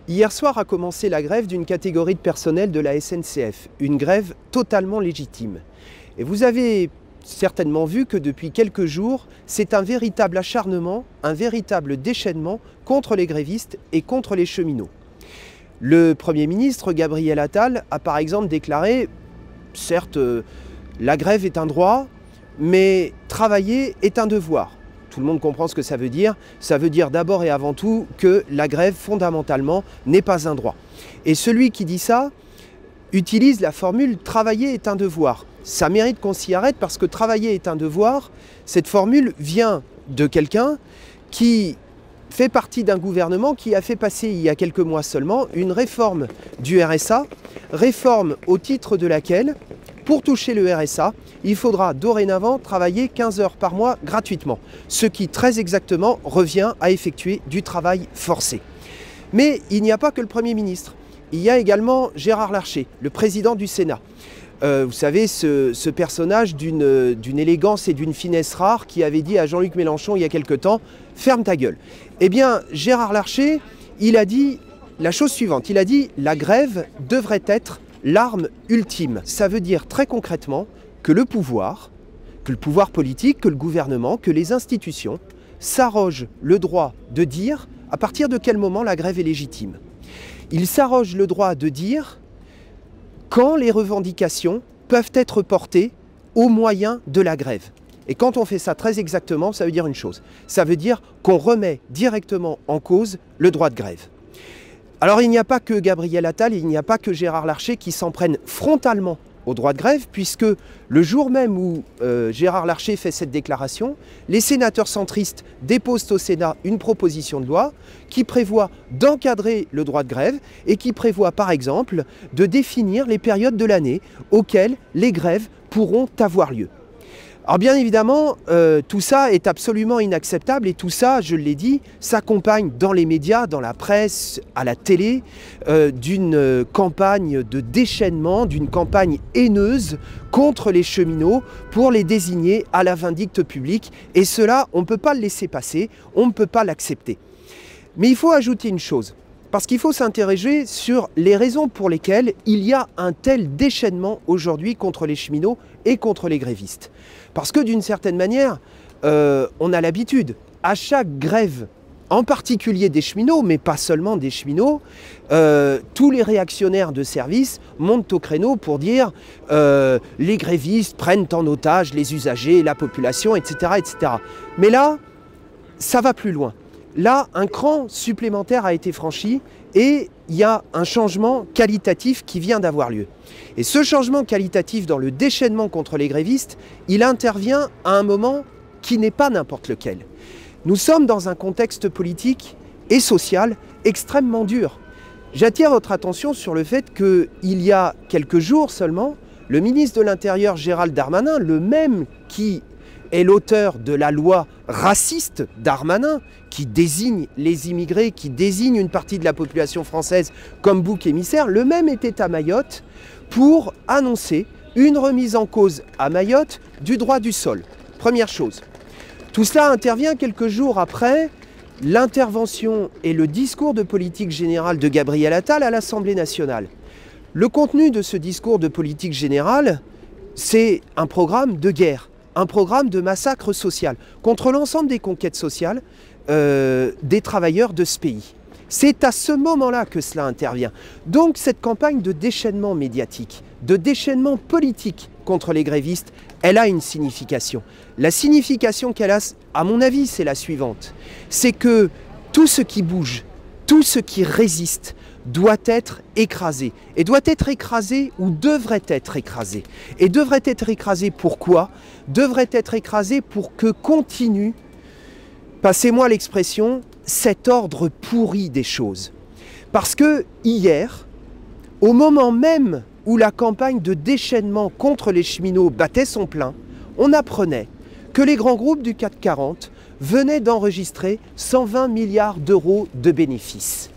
Hier soir a commencé la grève d'une catégorie de personnel de la SNCF, une grève totalement légitime. Et vous avez certainement vu que depuis quelques jours, c'est un véritable acharnement, un véritable déchaînement contre les grévistes et contre les cheminots. Le Premier ministre Gabriel Attal a par exemple déclaré « Certes, la grève est un droit, mais travailler est un devoir ». Tout le monde comprend ce que ça veut dire. Ça veut dire d'abord et avant tout que la grève, fondamentalement, n'est pas un droit. Et celui qui dit ça utilise la formule « travailler est un devoir ». Ça mérite qu'on s'y arrête parce que travailler est un devoir. Cette formule vient de quelqu'un qui fait partie d'un gouvernement qui a fait passer il y a quelques mois seulement une réforme du RSA, réforme au titre de laquelle, pour toucher le RSA, il faudra dorénavant travailler 15 heures par mois gratuitement, ce qui très exactement revient à effectuer du travail forcé. Mais il n'y a pas que le Premier ministre, il y a également Gérard Larcher, le président du Sénat. Vous savez, ce personnage d'une élégance et d'une finesse rare qui avait dit à Jean-Luc Mélenchon il y a quelque temps « ferme ta gueule ». Eh bien, Gérard Larcher, il a dit la chose suivante, il a dit « la grève devrait être l'arme ultime ». Ça veut dire très concrètement que le pouvoir politique, que le gouvernement, que les institutions s'arrogent le droit de dire à partir de quel moment la grève est légitime. Ils s'arrogent le droit de dire quand les revendications peuvent être portées au moyen de la grève. Et quand on fait ça très exactement, ça veut dire une chose. Ça veut dire qu'on remet directement en cause le droit de grève. Alors il n'y a pas que Gabriel Attal, il n'y a pas que Gérard Larcher qui s'en prennent frontalement au droit de grève, puisque le jour même où Gérard Larcher fait cette déclaration, les sénateurs centristes déposent au Sénat une proposition de loi qui prévoit d'encadrer le droit de grève et qui prévoit par exemple de définir les périodes de l'année auxquelles les grèves pourront avoir lieu. Alors bien évidemment, tout ça est absolument inacceptable et tout ça, je l'ai dit, s'accompagne dans les médias, dans la presse, à la télé, d'une campagne de déchaînement, d'une campagne haineuse contre les cheminots pour les désigner à la vindicte publique. Et cela, on ne peut pas le laisser passer, on ne peut pas l'accepter. Mais il faut ajouter une chose. Parce qu'il faut s'interroger sur les raisons pour lesquelles il y a un tel déchaînement aujourd'hui contre les cheminots et contre les grévistes. Parce que d'une certaine manière, on a l'habitude, à chaque grève, en particulier des cheminots, mais pas seulement des cheminots, tous les réactionnaires de service montent au créneau pour dire les grévistes prennent en otage les usagers, la population, etc., etc. Mais là, ça va plus loin. Là, un cran supplémentaire a été franchi et il y a un changement qualitatif qui vient d'avoir lieu. Et ce changement qualitatif dans le déchaînement contre les grévistes, il intervient à un moment qui n'est pas n'importe lequel. Nous sommes dans un contexte politique et social extrêmement dur. J'attire votre attention sur le fait qu'il y a quelques jours seulement, le ministre de l'Intérieur Gérald Darmanin, le même qui est l'auteur de la loi raciste Darmanin, qui désigne les immigrés, qui désigne une partie de la population française comme bouc émissaire, le même était à Mayotte pour annoncer une remise en cause à Mayotte du droit du sol. Première chose. Tout cela intervient quelques jours après l'intervention et le discours de politique générale de Gabriel Attal à l'Assemblée nationale. Le contenu de ce discours de politique générale, c'est un programme de guerre. Un programme de massacre social contre l'ensemble des conquêtes sociales des travailleurs de ce pays. C'est à ce moment-là que cela intervient. Donc cette campagne de déchaînement médiatique, de déchaînement politique contre les grévistes, elle a une signification. La signification qu'elle a, à mon avis, c'est la suivante. C'est que tout ce qui bouge, tout ce qui résiste, doit être écrasé. Et doit être écrasé ou devrait être écrasé. Et devrait être écrasé pourquoi? Devrait être écrasé pour que continue, passez-moi l'expression, cet ordre pourri des choses. Parce que hier, au moment même où la campagne de déchaînement contre les cheminots battait son plein, on apprenait que les grands groupes du CAC 40 venaient d'enregistrer 120 milliards d'euros de bénéfices.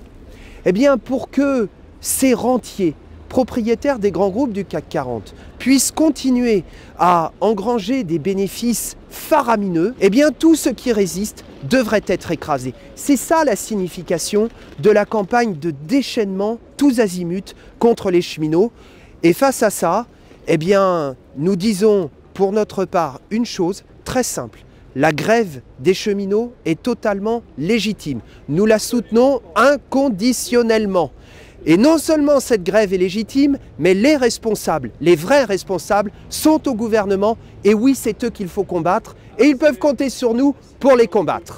Eh bien, pour que ces rentiers propriétaires des grands groupes du CAC 40 puissent continuer à engranger des bénéfices faramineux, eh bien tout ce qui résiste devrait être écrasé. C'est ça la signification de la campagne de déchaînement tous azimuts contre les cheminots. Et face à ça, eh bien, nous disons pour notre part une chose très simple. La grève des cheminots est totalement légitime. Nous la soutenons inconditionnellement. Et non seulement cette grève est légitime, mais les responsables, les vrais responsables, sont au gouvernement. Et oui, c'est eux qu'il faut combattre. Et ils peuvent compter sur nous pour les combattre.